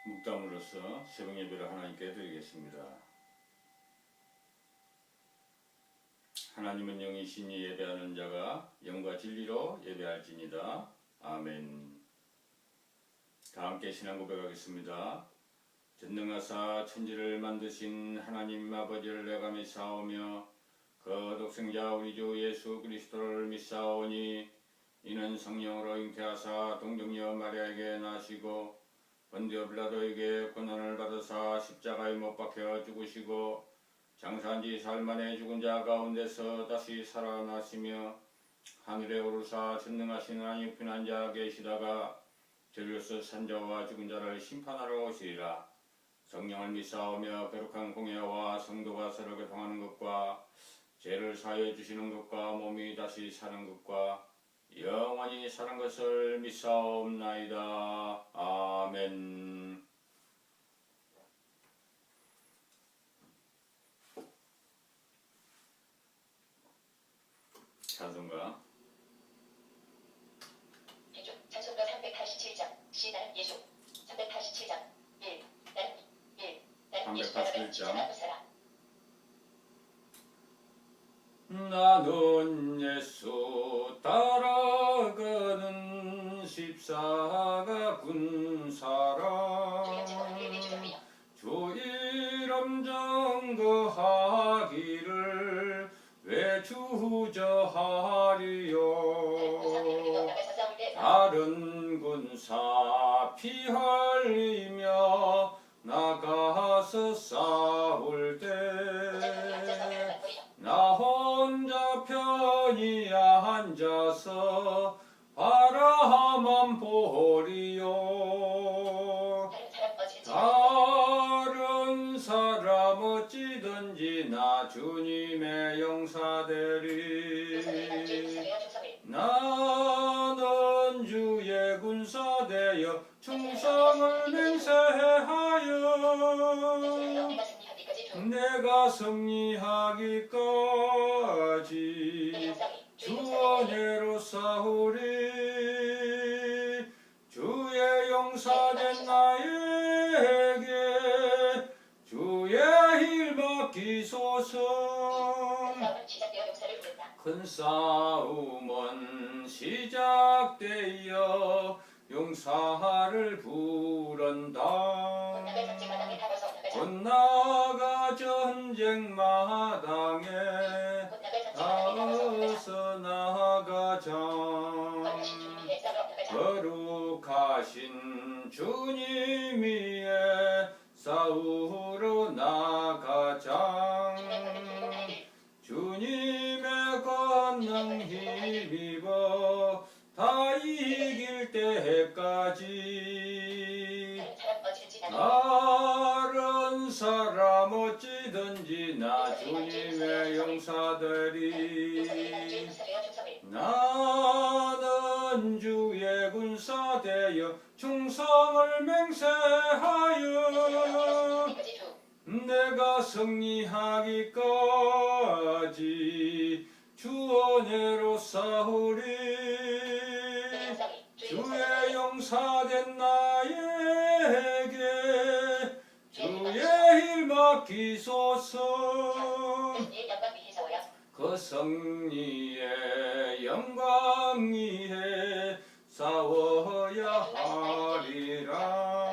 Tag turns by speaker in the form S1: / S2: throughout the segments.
S1: 묵담으로써 새벽 예배를 하나님께 드리겠습니다. 하나님은 영이시니 예배하는 자가 영과 진리로 예배할지니다. 아멘. 다 함께 신앙 고백하겠습니다. 전능하사 천지를 만드신 하나님 아버지를 내가 믿사오며 그 독생자 우리 주 예수 그리스도를 믿사오니 이는 성령으로 잉태하사 동정녀 마리아에게 나시고 본디오 빌라도에게 고난을 받으사 십자가에 못 박혀 죽으시고 장사한 지 사흘 만에 죽은 자 가운데서 다시 살아나시며 하늘에 오르사 전능하신 하나님 편한 자 계시다가 저리로서 산자와 죽은 자를 심판하러 오시리라. 성령을 믿사오며 거룩한 공예와 성도가 서로 교통하는 것과 죄를 사하여 주시는 것과 몸이 다시 사는 것과 영원히 사는 것을 믿사옵나이다. 아멘. 찬송가
S2: 찬송가 387장 시나는 예수 387장 1 나는 예수 따라가는 지천한 사람
S1: 나는 예수 따라가는 십사가 군 사람 주 이름 증거하기를 왜 주저하리요. 다른 군사 피 흘리며 나가서 싸울 때 나 혼자 편히 앉아서 바라만 보리요. 다른 사람 어찌든지 나 주님의 용사되리. 나는 주의 군사되어 충성을 맹세하여 내가 승리하기까지 주 은혜로 싸우리. 주의 용사된 나에게 주의 일 맡기소서. 큰 싸움은 시작되어 용사를 부른다. 곧나가 전쟁 마당에 나서서 나가자. 거룩하신 주님 위에 싸우러 나가자. 주님의 권능 힘입어 다 이길 때까지 다른 사람 어찌든지 나 주님의 용사들이 나는 주의 군사되어 충성을 맹세하여 내가 승리하기까지 주 은혜로 싸우리. 주의 용사된 나에게 주의 일 맡기소서. 그 승리의 영광 위에 싸워야 하리라.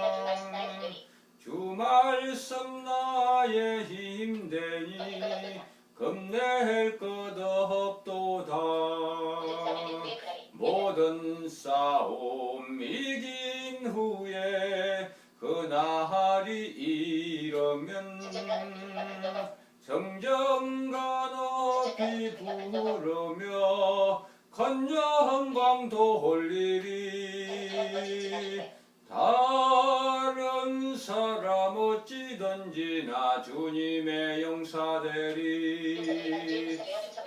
S1: 주 말씀 나의 힘되니 겁낼 것 없도다. 모든 싸움 이긴 후에 그 날이 이르면 성전가 높이 부르며 건영광 돌리리. 다른 사람 어찌든지 나 주님의 용사되리.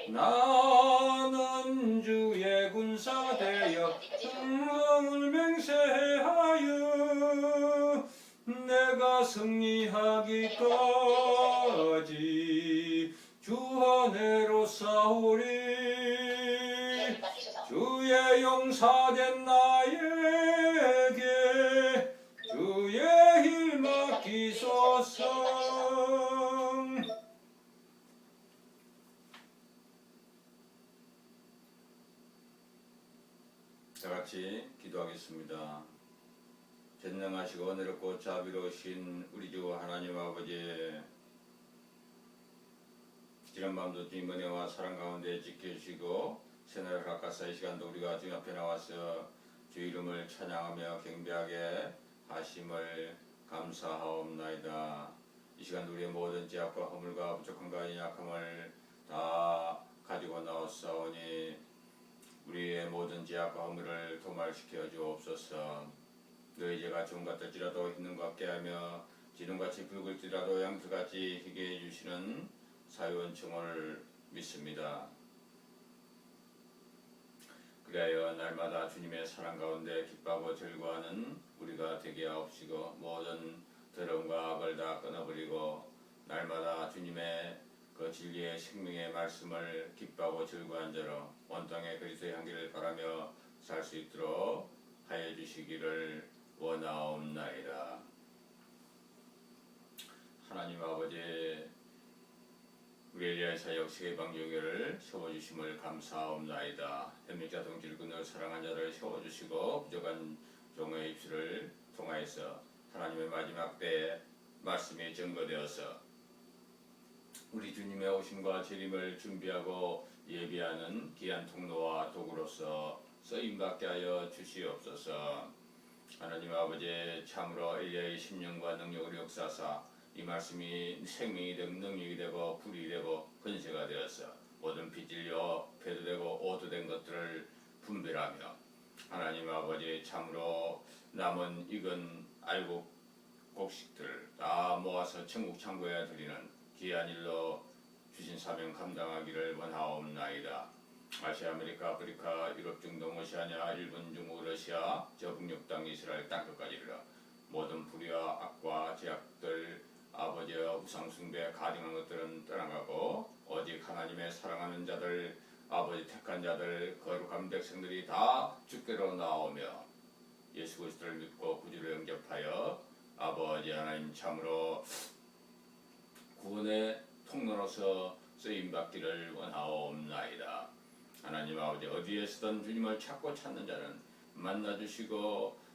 S1: 나는 주의 군사되어 충성을 맹세하여 내가 승리하기까지 주 은혜로 싸우리. 주 주의 용사된 나에게 주의 일 맡기소서. 다 같이 기도하겠습니다. 전능하시고 어느롭고 자비로우신 우리 주 하나님 아버지, 지난 밤도 주님 은혜와 사랑 가운데 지켜주시고 새날 가까이 시간도 우리가 주님 앞에 나와서 주 이름을 찬양하며 경배하게 하심을 감사하옵나이다. 이 시간 우리의 모든 죄악과 허물과 부족함과 연약함을 다 가지고 나왔사오니 우리의 모든 죄악과 허물을 도말시켜 주옵소서. 너희 죄가 좀 같을지라도 있는 것 같게 하며 기름같이 붉을지라도 양털같이 희게 해주시는 사유원청을 믿습니다. 그리하여 날마다 주님의 사랑 가운데 기뻐하고 즐거워하는 우리가 되게 하옵시고 모든 더러움과 악을 다 끊어버리고 날마다 주님의 그 진리의 생명의 말씀을 기뻐하고 즐거워한 자로 온 땅에 그리스도의 향기를 바라며 살 수 있도록 하여 주시기를 원하옵나이다. 하나님 아버지, 우리 엘리야사 역식의 방종교를 세워주심을 감사하옵나이다. 현명자 동지를 끊어 사랑한 자를 세워주시고 부족한 종의 입술을 통하여서 하나님의 마지막 때에 말씀이 증거되어서 우리 주님의 오심과 재림을 준비하고 예비하는 귀한 통로와 도구로서 쓰임받게 하여 주시옵소서. 하나님 아버지, 참으로 엘리야의 심령과 능력을 역사하사 이 말씀이 생명이 되고 능력이 되고 불이 되고 권세가 되어서 모든 빗질려 폐도되고 오도된 것들을 분별하며 하나님 아버지, 참으로 남은 익은 알곡 곡식들을 다 모아서 천국 창고에 드리는 귀한 일로 주신 사명 감당하기를 원하옵나이다. 아시아, 아메리카, 아프리카, 유럽, 중동, 오시아냐, 일본, 중국, 러시아, 저 북녘 땅, 이스라엘 땅끝까지 이르러 모든 불의와 악과 죄악들, 아버지의 우상 숭배, 가증한 것들은 떠나가고 오직 하나님의 사랑하는 자들, 아버지 택한 자들, 거룩한 백성들이 다 주께로 나오며 예수 그리스도를 믿고 구주를 영접하여 아버지 하나님 참으로 구원의 통로로서 쓰임받기를 원하옵나이다. 하나님 아버지, 어디에서든 주님을 찾고 찾는 자는 만나주시고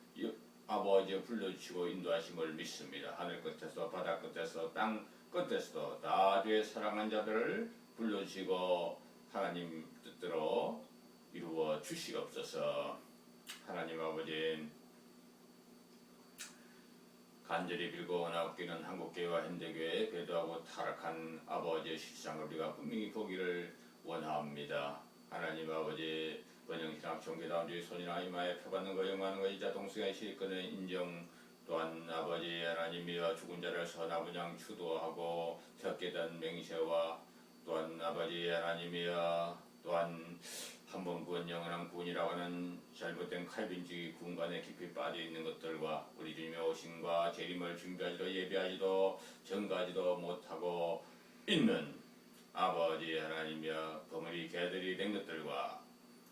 S1: 아버지 불러주시고 인도하심을 믿습니다. 하늘 끝에서 바다 끝에서 땅 끝에서도 다 주의 사랑한 자들을 불러주시고 하나님 뜻대로 이루어 주시옵소서. 하나님 아버지, 간절히 빌고 원하옵기는 한국교회와 현대교회에 배도하고 타락한 아버지의 실상을 우리가 분명히 보기를 원합니다. 하나님 아버지, 번영신학 종교다운주의 손이나 이마에 펴받는 거 영하는 거 이자 동성의 실권의 인정, 또한 아버지 하나님이여 죽은 자를 선하분양 추도하고 적게된 맹세와 또한 아버지 하나님이여 또한 한번 구원 영원한 구원이라고 하는 잘못된 칼빈주의 군관에 깊이 빠져 있는 것들과 우리 주님의 오심과 재림을 준비하지도 예비하지도 전가하지도 못하고 있는 아버지 하나님이여 거물이 개들이 된 것들과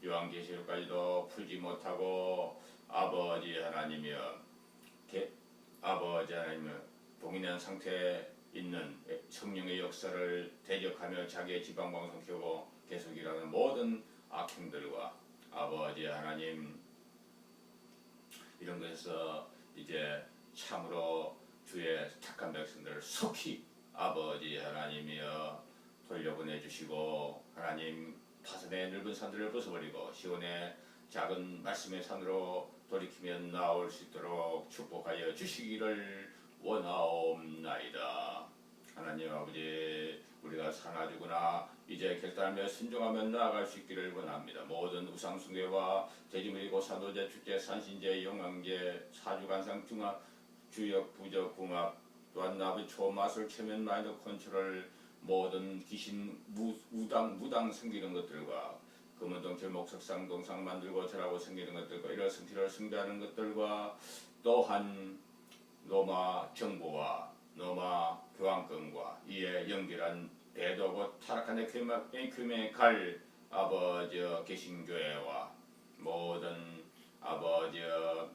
S1: 요한계시록까지도 풀지 못하고 아버지 하나님이여 아버지 하나님이여 봉인한 상태에 있는 성령의 역사를 대적하며 자기의 지방방송 켜고 계속 일하는 모든 악행들과 아버지 하나님, 이런 것에서 이제 참으로 주의 착한 백성들을 속히 아버지 하나님이여 돌려보내주시고 하나님 파산의 넓은 산들을 벗어버리고 시온의 작은 말씀의 산으로 돌이키면 나올 수 있도록 축복하여 주시기를 원하옵나이다. 하나님 아버지, 우리가 사나주구나 이제 결단하며 순종하며 나아갈 수 있기를 원합니다. 모든 우상숭배와 돼지무리고 산도제, 축제, 산신제, 영광제, 사주간상, 중합, 주역, 부적, 궁합, 또한 나비, 초, 마술, 체면, 마이너, 컨트롤, 모든 귀신, 무당 생기는 것들과 금은동, 절목, 석상, 동상 만들고 절하고 생기는 것들과 이런 성질을 숭배하는 것들과 또한 로마 정보와 로마 교황권과 이에 연결한 배도하고 타락한 앵큐메 갈 아버지 개신교회와 모든 아버지여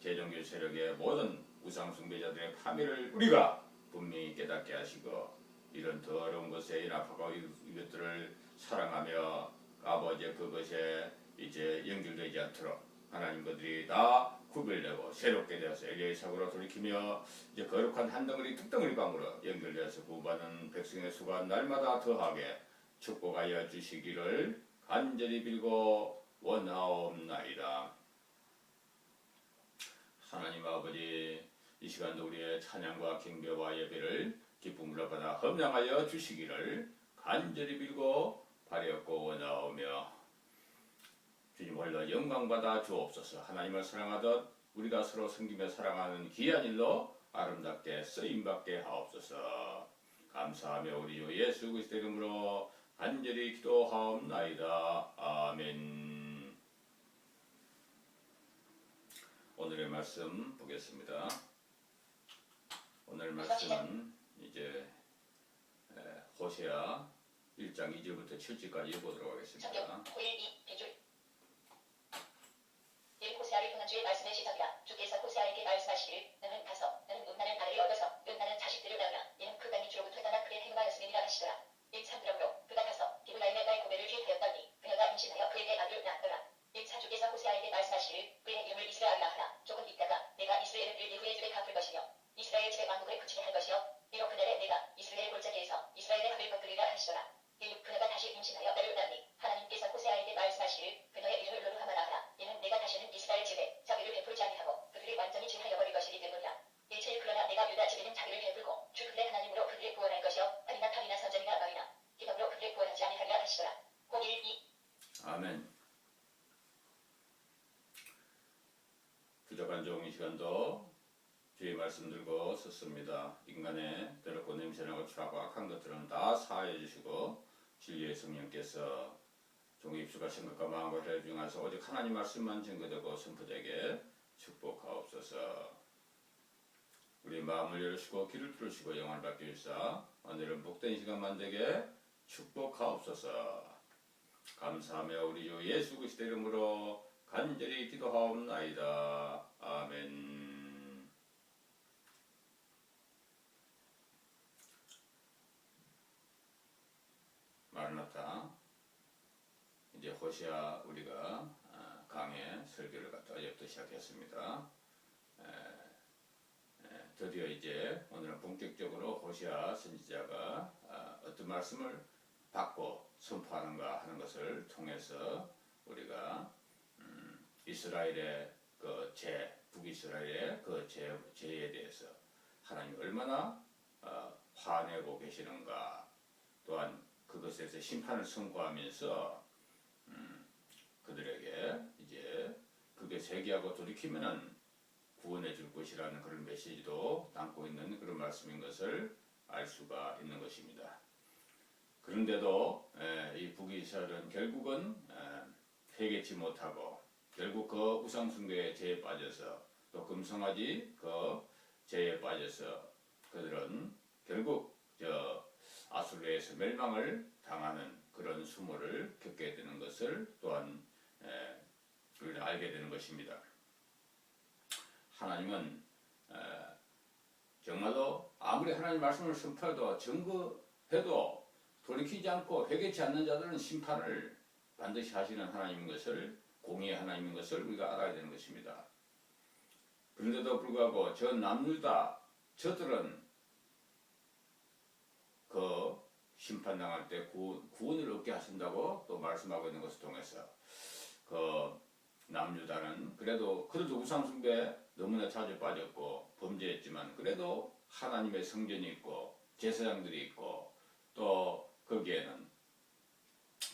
S1: 제종교 세력의 모든 우상 숭배자들의 파멸을 우리가 분명히 깨닫게 하시고 이런 더러운 것에 연합하고 이것들을 사랑하며 아버지의 그것에 이제 연결되지 않도록 하나님 그들이 다 구별되고 새롭게 되어서 엘리야의 사고로 돌이키며 이제 거룩한 한 덩어리 두 덩어리 방으로 연결되어서 구원받는 백성의 수가 날마다 더하게 축복하여 주시기를 간절히 빌고 원하옵나이다. 하나님 아버지 이 시간도 우리의 찬양과 경배와 예배를 기쁨으로 받아 험양하여 주시기를 간절히 빌고 바라옵고 원하오며 주님 홀로 영광받아 주옵소서. 하나님을 사랑하듯 우리가 서로 섬기며 사랑하는 귀한 일로 아름답게 쓰임받게 하옵소서. 감사하며 우리 주 예수 그리스도 이름으로 간절히 기도하옵나이다. 아멘. 오늘의 말씀 보겠습니다. 오늘 말씀은 이제 호세아 1장 2절부터 7절까지 읽어보도록 하겠습니다.
S2: 성경 912 100줄 1 호세아를 통한 주의 말씀의 시작이라. 주께서 호세아에게 말씀하시기를 너는 가서 너는 음란한 아들을 얻어서 음란한 자식들을 낳으라. 이는 그가 밑으로부터 떠나 그의 행하였음이니라 하시더라. 1차 그러므로 그가 가서 기브라임의 딸 고멜을 취하였더니 그녀가 임신하여 그에게 아들을 낳았더라. 1차 주께서 호세아에게 말씀하시기를 그의 이름을 이스라엘이라 하라. 조금 있다가 내가 이스라엘을 예후의 집에 갚을 것이며 이스라엘 집의 왕국을 그치게 할 것이요 이로 그날에 내가 이스라엘 골짜기에서 이스라엘의 합을 거두리라 하시더라. 1. 그녀가 다시 임신하여 딸을 낳으니 하나님께서 호세아에게 말씀하시기를 그녀의 이름을 르루하마라 하라. 이는 내가 다시는 이스라엘 집에 자비를 베풀지 아니하고 그들을 완전히 진하여 버릴 것이기 때문이라. 1. 그러나 내가 유다 집에는 자비를 베풀고 주 그들의 하나님으로 그들을 구원할 것이요 아리나 탈이나 선전이나 너희나 기덤으로 그들을 구원하지 아니하리라 하시더라. 1. 2
S1: 아멘. 부족한 종이 시간도 주의 말씀 들고 섰습니다. 인간의 더럽고 냄새나고 추하고 악한 것들은 다 사하여 주시고 진리의 성령께서 종의 입술과 생각과 마음과 혈을 중하서 오직 하나님 말씀만 증거되고 선포되게 축복하옵소서. 우리 마음을 열으시고 귀를 뚫으시고 영혼을 받게 주사 오늘은 복된 시간만 되게 축복하옵소서. 감사하며 우리 주 예수 그리스도 이름으로 간절히 기도하옵나이다. 아멘. 마르나타. 이제 호시아 우리가 강의 설교를 갖다 어제부터 시작했습니다. 드디어 이제 오늘은 본격적으로 호시아 선지자가 어떤 말씀을 받고 선포하는가 하는 것을 통해서 우리가 이스라엘의 그 북이스라엘의 그 죄에 대해서 하나님이 얼마나 화내고 계시는가, 또한 그것에 대해서 심판을 선고하면서 그들에게 이제 그게 세계하고 돌이키면은 구원해 줄 것이라는 그런 메시지도 담고 있는 그런 말씀인 것을 알 수가 있는 것입니다. 그런데도 이 북이스라엘은 결국은 회개치 못하고 결국 그 우상숭배의 죄에 빠져서 또 금송아지 그 죄에 빠져서 그들은 결국 아수르에서 멸망을 당하는 그런 수모를 겪게 되는 것을 또한 우리가 알게 되는 것입니다. 하나님은 정말로 아무리 하나님 말씀을 선포해도 증거해도 돌이키지 않고 회개치 않는 자들은 심판을 반드시 하시는 하나님인 것을, 공의의 하나님인 것을 우리가 알아야 되는 것입니다. 그런데도 불구하고 저 남유다 저들은 그 심판당할 때 구원을 얻게 하신다고 또 말씀하고 있는 것을 통해서 그 남유다는 그래도 그들도 우상숭배 너무나 자주 빠졌고 범죄했지만 그래도 하나님의 성전이 있고 제사장들이 있고 또 거기에는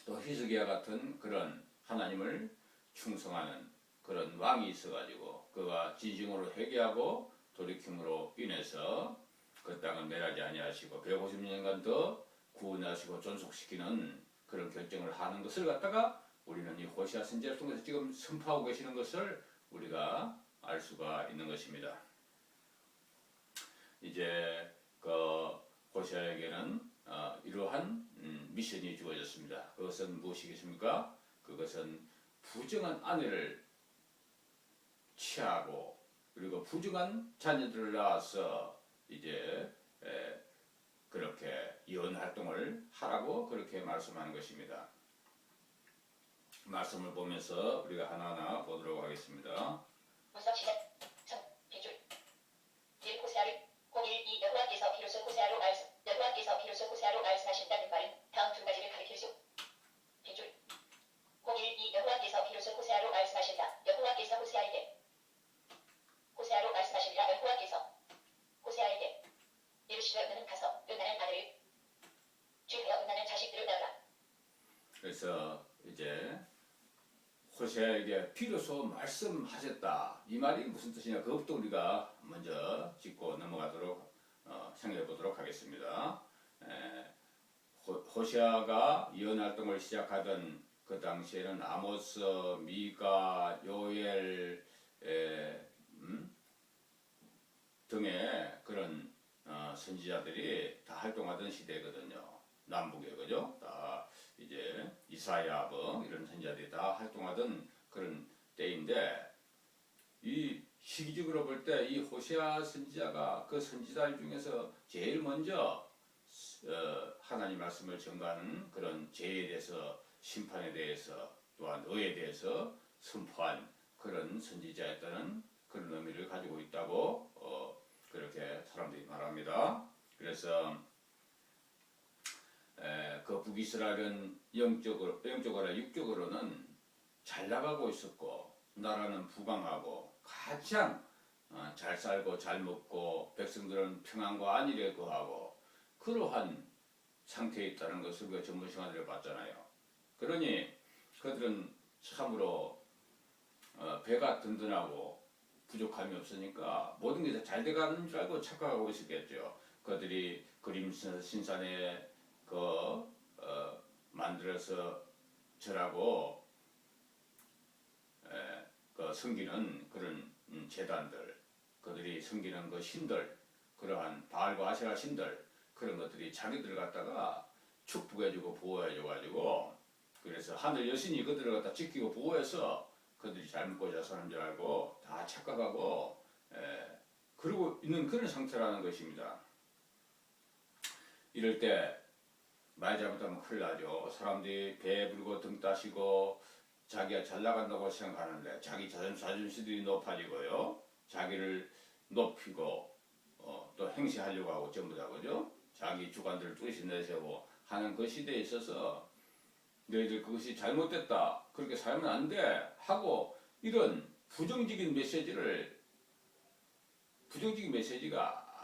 S1: 또 히스기야 같은 그런 하나님을 충성하는 그런 왕이 있어가지고 그가 진심으로 회개하고 돌이킴으로 인해서 그 땅을 멸하지 아니하시고 150년간 더 구원하시고 존속시키는 그런 결정을 하는 것을 갖다가 우리는 이 호시아 선지자를 통해서 지금 선포하고 계시는 것을 우리가 알 수가 있는 것입니다. 이제 그 호시아에게는 이러한 미션이 주어졌습니다. 그것은 무엇이겠습니까? 그것은 부정한 아내를 취하고 그리고 부정한 자녀들을 낳아서 이제 그렇게 이혼 활동을 하라고 그렇게 말씀하는 것입니다. 말씀을 보면서 우리가 하나하나 보도록 하겠습니다.
S2: 문서 시작. 빗줄 1. 호세아를 012 여호와께서 비로소 호세아로 말씀하신다는 말은 다음 두 가지를 가리킬 수. 빗줄 012 여호와께서 비로소 호세아로 말씀하신다. 여호와께서 호세아로 말씀하시니라. 여호와께서 호세아에게 이르시되 너는 가서 은나는 아내를 취하여 은나는 자식들을 낳으라.
S1: 그래서 이제 호세아에게 비로소 말씀하셨다. 이 말이 무슨 뜻이냐? 그것부터 우리가 먼저 짚고 넘어가도록 생각해 보도록 하겠습니다. 호세아가 이혼 활동을 시작하던 그 당시에는 아모스, 미가, 요엘 등의 그런 선지자들이 다 활동하던 시대거든요. 남북에 그죠? 다 이제 이사야 이런 선지자들이 다 활동하던 그런 때인데 이 시기적으로 볼 때 이 호세아 선지자가 그 선지자들 중에서 제일 먼저 하나님 말씀을 전가하는 그런 죄에 대해서 심판에 대해서 또한 의에 대해서 선포한 그런 선지자였다는 그런 의미를 가지고 있다고 그렇게 사람들이 말합니다. 그래서 그 북이스라엘은 영적으로 육적으로는 잘 나가고 있었고 나라는 부강하고 가장 잘 살고 잘 먹고 백성들은 평안과 안일에 거하고 그러한 상태에 있다는 것을 우리가 전문 시간을 봤잖아요. 그러니 그들은 참으로 배가 든든하고 부족함이 없으니까 모든 게 잘 돼가는 줄 알고 착각하고 있었겠죠. 그들이 그림 신산에 만들어서 절하고 그 섬기는 그런 제단들, 그들이 섬기는 그 신들, 그러한 바알과 아세라 신들 그런 것들이 자기들 갖다가 축복해주고 보호해줘가지고 그래서 하늘 여신이 그들을 갖다 지키고 보호해서 그들이 잘 먹고 잘 사는 줄 알고 다 착각하고 그러고 있는 그런 상태라는 것입니다. 이럴 때 말 잘못하면 큰일 나죠. 사람들이 배부르고 등 따시고 자기가 잘 나간다고 생각하는데 자기 자존심들이 높아지고요. 자기를 높이고 또 행세하려고 하고 전부 다 그죠? 자기 주관들을 뚜렷이 내세우고 하는 그 시대에 있어서 너희들 그것이 잘못됐다. 그렇게 살면 안 돼. 하고 이런 부정적인 메시지가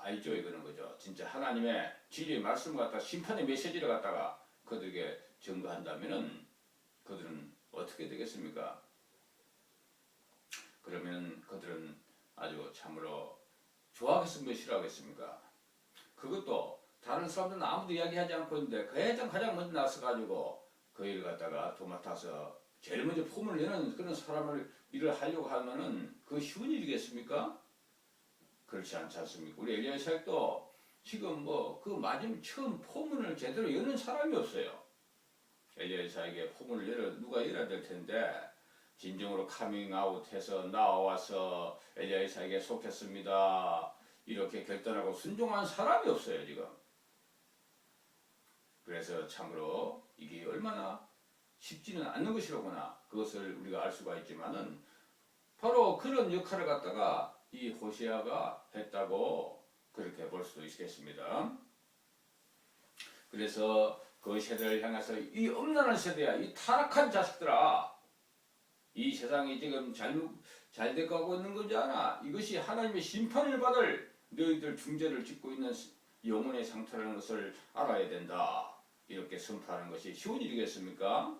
S1: 아니죠. 이거는 거죠. 진짜 하나님의 진리의 말씀 갖다 심판의 메시지를 갖다가 그들에게 전가한다면은 그들은 어떻게 되겠습니까? 그러면 그들은 아주 참으로 좋아하겠습니까? 싫어하겠습니까? 그것도 다른 사람들은 아무도 이야기하지 않고 있는데 가장 먼저 나서가지고 그 일을 갖다가 도맡아서 제일 먼저 폼을 내는 그런 사람을 일을 하려고 하면은 그 쉬운 일이겠습니까? 그렇지 않지 않습니까? 우리 엘리야 사역도 지금 그 마지막 처음 포문을 제대로 여는 사람이 없어요. 엘리야 사역에 포문을 누가 열어야 될 텐데 진정으로 카밍아웃해서 나와서 엘리야 사역에 속했습니다. 이렇게 결단하고 순종한 사람이 없어요 지금. 그래서 참으로 이게 얼마나 쉽지는 않는 것이로구나 그것을 우리가 알 수가 있지만은 바로 그런 역할을 갖다가 이 호세아가 했다고 그렇게 볼 수도 있겠습니다. 그래서 그 세대를 향해서 이 음란한 세대야, 이 타락한 자식들아, 이 세상이 지금 잘 돼가고 있는 거지 않아? 이것이 하나님의 심판을 받을 너희들 중죄를 짓고 있는 영혼의 상태라는 것을 알아야 된다. 이렇게 선포하는 것이 쉬운 일이겠습니까?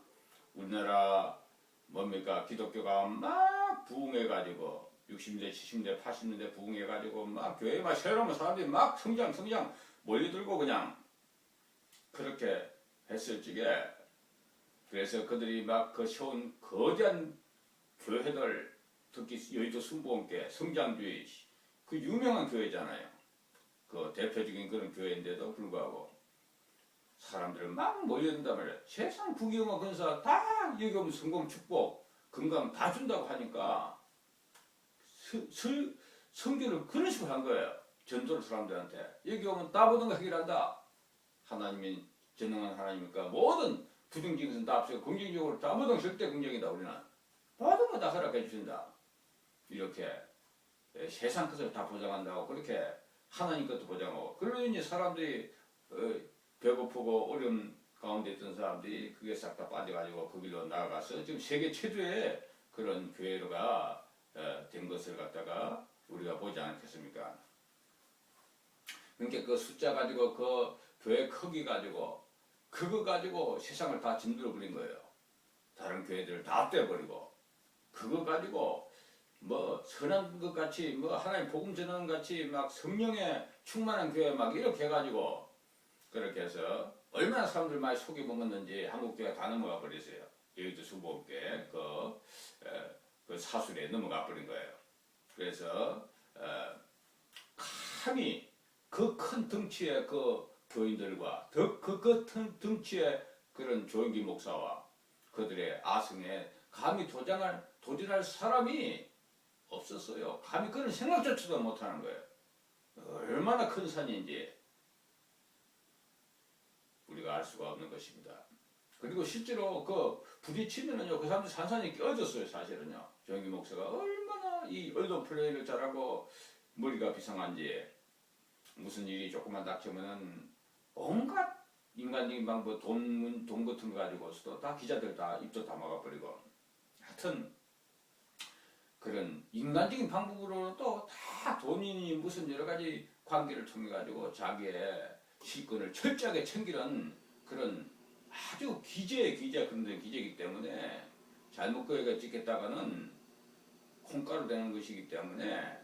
S1: 우리나라 뭡니까? 기독교가 막 부흥해가지고 60년대, 70년대, 80년대 부흥해가지고 막 교회 막 새로운 사람들이 막 성장 몰려들고 그냥 그렇게 했을 적에 그래서 그들이 막 그 세운 거대한 교회들 특히 여의도 순복음교회 성장주의 그 유명한 교회잖아요. 그 대표적인 그런 교회인데도 불구하고 사람들을 막 몰려든단 말이에요. 세상 부귀영화 근사 다 여기 오면 성공 축복 건강 다 준다고 하니까 성교를 그런 식으로 한 거예요. 전도를 사람들한테. 여기 오면 따보던 거 해결한다. 하나님이 전능한 하나님이니까 모든 부정적인 것은 다 없어요. 긍정적으로 따보던 절대 긍정이다. 우리는 모든 거 다 허락해 주신다. 이렇게 세상 것을 다 보장한다고 그렇게 하나님 것도 보장하고 그러니 사람들이 배고프고 어려운 가운데 있던 사람들이 그게 싹 다 빠져가지고 그 길로 나아가서 지금 세계 최초의 그런 교회가 된 것을 갖다가 우리가 보지 않겠습니까? 그러니까 그 숫자 가지고 그 교회 크기 가지고 그거 가지고 세상을 다 짓눌러 버린 거예요. 다른 교회들을 다 떼버리고 그거 가지고 뭐 선한 것 같이 뭐 하나님 복음 전하는 같이 막 성령에 충만한 교회 막 이렇게 해가지고 그렇게 해서 얼마나 사람들 많이 속이 먹었는지 한국 교회가 다 넘어가 버렸어요. 여의도 수복교회 그 사술에 넘어가 버린 거예요. 그래서 감히 그 큰 덩치의 그 교인들과 그 큰 덩치의 그런 조영기 목사와 그들의 아성에 감히 도전할 사람이 없었어요. 감히 그런 생각조차도 못하는 거예요. 얼마나 큰 산인지 우리가 알 수가 없는 것입니다. 그리고 실제로 그 부딪히면은요, 그 사람들 산산이 깨어졌어요, 사실은요. 조영기 목사가 얼마나 이 언론 플레이를 잘하고 머리가 비상한지 무슨 일이 조금만 닥치면은 온갖 인간적인 방법, 돈 같은 거 가지고서도 다 기자들 다 입도 다 막아버리고 하여튼 그런 인간적인 방법으로도 다 돈이니 무슨 여러 가지 관계를 통해 가지고 자기의 실권을 철저하게 챙기는 그런 아주 그런 기재이기 때문에 잘못 거기가 찍겠다가는 콩가루 되는 것이기 때문에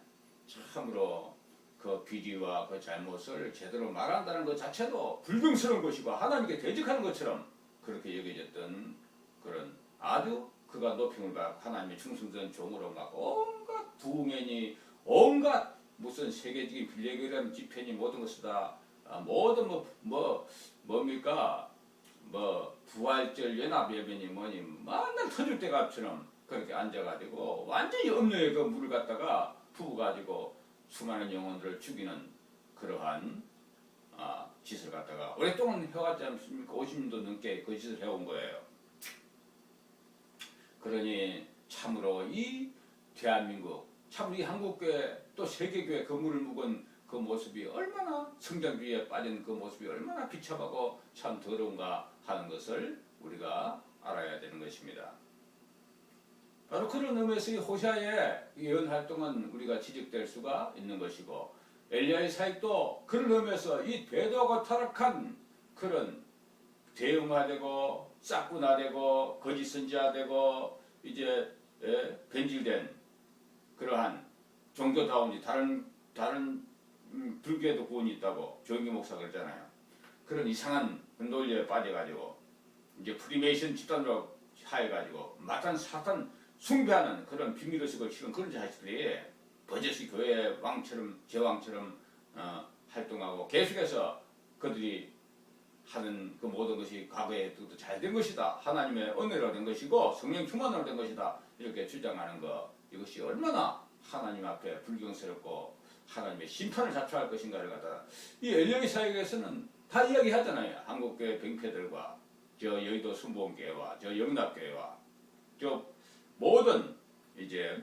S1: 참으로 그 비리와 그 잘못을 제대로 말한다는 것 자체도 불경스러운 것이고 하나님께 대적하는 것처럼 그렇게 여겨졌던 그런 아주 그가 높임을 받고 하나님의 충성된 종으로 막 온갖 부흥회니 온갖 무슨 세계적인 빌레그램 집회니 모든 것을 다 모든 뭡니까 부활절 연합예배니 뭐니 맨날 터질 때가처럼 그렇게 앉아가지고 완전히 음료에 그 물을 갖다가 부어가지고 수많은 영혼들을 죽이는 그러한 짓을 갖다가 오랫동안 해왔지 않습니까? 50년도 넘게 그 짓을 해온 거예요. 그러니 참으로 이 대한민국, 참으로 이 한국교회 또 세계교회 그물을 묵은 그 모습이 얼마나 성장주의에 빠진 그 모습이 얼마나 비참하고 참 더러운가 하는 것을 우리가 알아야 되는 것입니다. 바로 그런 의미에서 이 호시아의 예언활동은 우리가 지적될 수가 있는 것이고 엘리야의 사역도 그런 의미에서 이 배도하고 타락한 그런 대응화되고 싹군화되고 거짓 선지화되고 이제 변질된 그러한 종교다운지 다른 불교에도 구원이 있다고 조영기 목사가 그러잖아요. 그런 이상한 논리에 빠져가지고 이제 프리메이션 집단으로 하여가지고 마땅 사탄 숭배하는 그런 비밀의식을 실은 그런 자식들이 버젓이 교회 왕처럼 제왕처럼 활동하고 계속해서 그들이 하는 그 모든 것이 과거에 잘 된 것이다. 하나님의 은혜로 된 것이고 성령 충만으로 된 것이다. 이렇게 주장하는 것 이것이 얼마나 하나님 앞에 불경스럽고 하나님의 심판을 자초할 것인가를 갖다가 이 엘리야의 사역에서는 다 이야기하잖아요. 한국교회 병폐들과 저 여의도 순복음교회와 저 영납교회와 저 모든 이제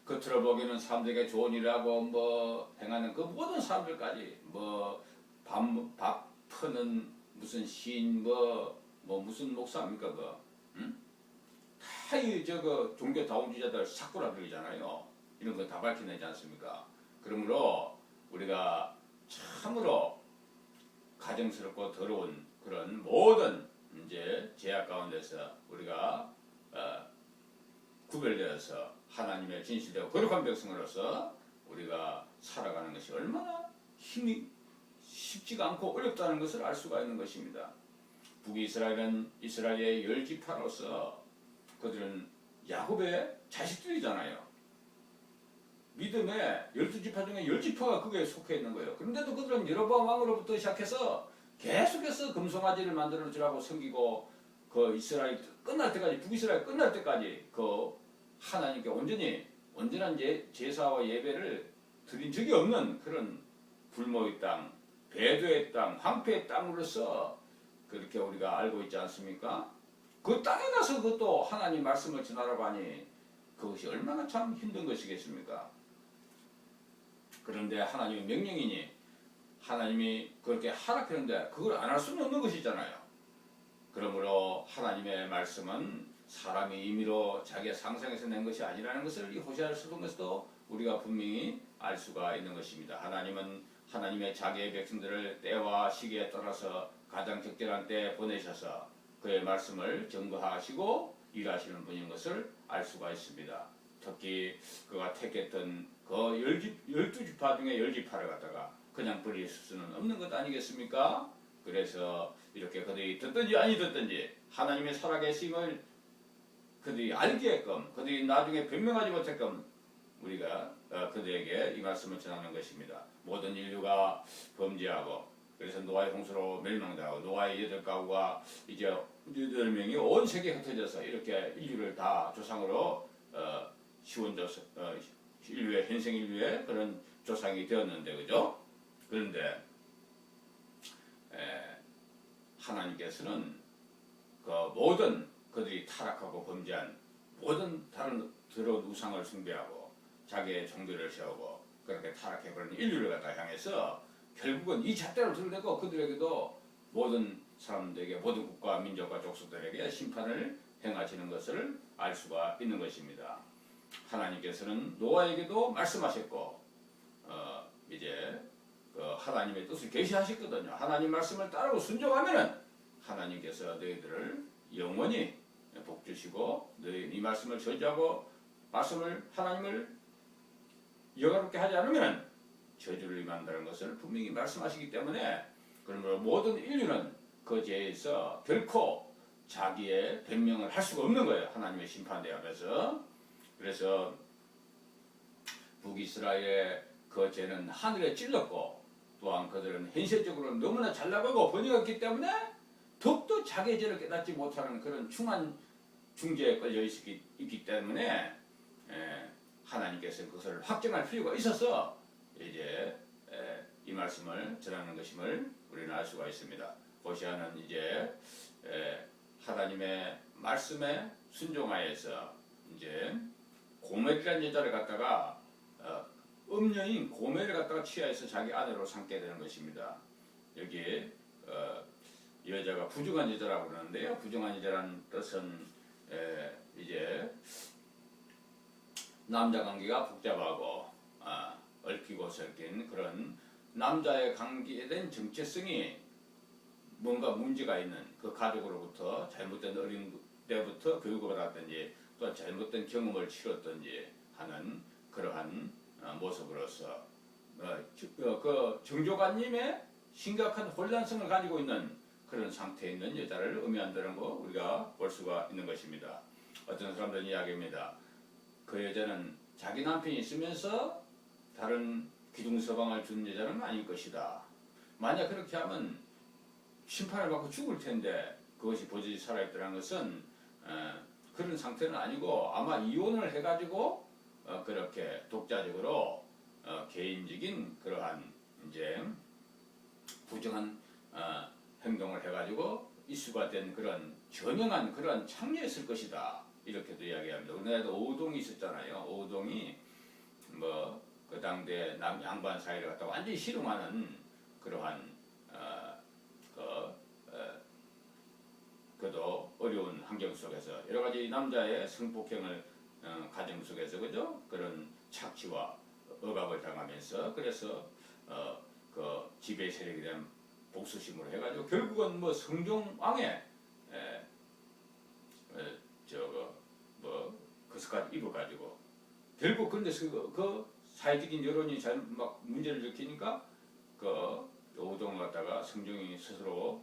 S1: 겉으로 보기에는 사람들에게 좋은 일하고 뭐 행하는 그 모든 사람들까지 뭐 밥 퍼는 무슨 시인 뭐 무슨 목사입니까 그 다 이 저거 종교 다운주의자들 사꾸라들이잖아요. 이런 거 다 밝혀내지 않습니까? 그러므로 우리가 참으로 가정스럽고 더러운 그런 모든 이제 죄악 가운데서 우리가 구별되어서 하나님의 진실되고 거룩한 백성으로서 우리가 살아가는 것이 얼마나 힘이 쉽지가 않고 어렵다는 것을 알 수가 있는 것입니다. 북이스라엘은 이스라엘의 10지파로서 그들은 야곱의 자식들이잖아요. 믿음의 12지파 중에 10지파가 그게 속해 있는 거예요. 그런데도 그들은 여로보암 왕으로부터 시작해서 계속해서 금송아지를 만들어 주라고 섬기고 그 이스라엘 끝날 때까지, 북이스라엘 끝날 때까지 그 하나님께 온전한 제사와 예배를 드린 적이 없는 그런 불모의 땅, 배도의 땅, 황폐의 땅으로서 그렇게 우리가 알고 있지 않습니까? 그 땅에 가서 그것도 하나님 말씀을 전하라고 하니 그것이 얼마나 참 힘든 것이겠습니까? 그런데 하나님의 명령이니 하나님이 그렇게 하락했는데 그걸 안 할 수는 없는 것이잖아요. 그러므로 하나님의 말씀은 사람이 임의로 자기의 상상에서 낸 것이 아니라는 것을 이 호세아를 통해서도 우리가 분명히 알 수가 있는 것입니다. 하나님은 하나님의 자기의 백성들을 때와 시기에 따라서 가장 적절한 때에 보내셔서 그의 말씀을 증거하시고 일하시는 분인 것을 알 수가 있습니다. 특히 그가 택했던 그 12지파 중에 10지파를 갖다가 그냥 버릴 수는 없는 것 아니겠습니까? 그래서 이렇게 그들이 듣든지 아니 듣든지 하나님의 살아계심을 그들이 알게끔, 그들이 나중에 변명하지 못했끔 우리가 그들에게 이 말씀을 전하는 것입니다. 모든 인류가 범죄하고 그래서 노아의 홍수로 멸망당하고 노아의 8가구가 이제 8명이 온 세계에 흩어져서 이렇게 인류를 다 조상으로 인류의 현생 인류의 그런 조상이 되었는데, 그죠? 그런데 하나님께서는 그 모든 그들이 타락하고 범죄한 모든 다른 더러운 우상을 숭배하고 자기의 종교를 세우고 그렇게 타락해버린 인류를 갖다 향해서 결국은 이 잣대로 드러내고 그들에게도 모든 사람들에게, 모든 국가 민족과 족속들에게 심판을 행하시는 것을 알 수가 있는 것입니다. 하나님께서는 노아에게도 말씀하셨고 이제 하나님의 뜻을 계시하셨거든요. 하나님 말씀을 따르고 순종하면은 하나님께서 너희들을 영원히 복 주시고 너희 이 말씀을 저지하고 하나님을 영화롭게 하지 않으면 저주를 임한다는 것을 분명히 말씀하시기 때문에, 그러므로 모든 인류는 그 죄에서 결코 자기의 변명을 할 수가 없는 거예요. 하나님의 심판대 앞에서. 그래서 북이스라엘의 그 죄는 하늘에 찔렀고 또한 그들은 현실적으로 너무나 잘 나가고 번영했기 때문에 더욱더 자기의 죄를 깨닫지 못하는 그런 중죄에 걸려 있기 때문에 하나님께서 그것을 확정할 필요가 있어서 이제 이 말씀을 전하는 것임을 우리는 알 수가 있습니다. 호세아는 이제 하나님의 말씀에 순종하여서 이제 고멜이라는 여자를 갖다가 음녀인 고멜을 갖다가 취하여서 자기 아내로 삼게 되는 것입니다. 여기 여자가 부정한 여자라고 그러는데요. 부정한 여자라는 뜻은 이제 남자 관계가 복잡하고 얽히고 설킨 그런 남자의 관계에 대한 정체성이 뭔가 문제가 있는 그 가족으로부터 잘못된 어린 때부터 교육을 받았든지 또 잘못된 경험을 치렀든지 하는 그러한 모습으로서 그 정조관님의 심각한 혼란성을 가지고 있는 그런 상태에 있는 여자를 의미한다는 거 우리가 볼 수가 있는 것입니다. 어떤 사람들은 이야기합니다. 그 여자는 자기 남편이 있으면서 다른 기둥서방을 준 여자는 아닐 것이다. 만약 그렇게 하면 심판을 받고 죽을 텐데 그것이 보지 살아있다는 것은 그런 상태는 아니고 아마 이혼을 해가지고 그렇게 독자적으로 개인적인 그러한 이제 부정한 행동을 해가지고 이슈가 된 그런 전형한 그런 창녀였을 것이다. 이렇게도 이야기합니다. 우리나라에도 오우동이 있었잖아요. 오우동이 뭐 그 당대 양반 사이를 갖다 완전히 실용하는 그러한 그도 어려운 환경 속에서 여러 가지 남자의 성폭행을 가정 속에서 그죠? 그런 착취와 억압을 당하면서 그래서 그 지배 세력에 대한 복수심으로 해가지고 결국은 뭐 성종왕의 그것까지 입어가지고 결국 근데 그 사회적인 여론이 잘 막 문제를 일으키니까 그 오동을 갖다가 성종이 스스로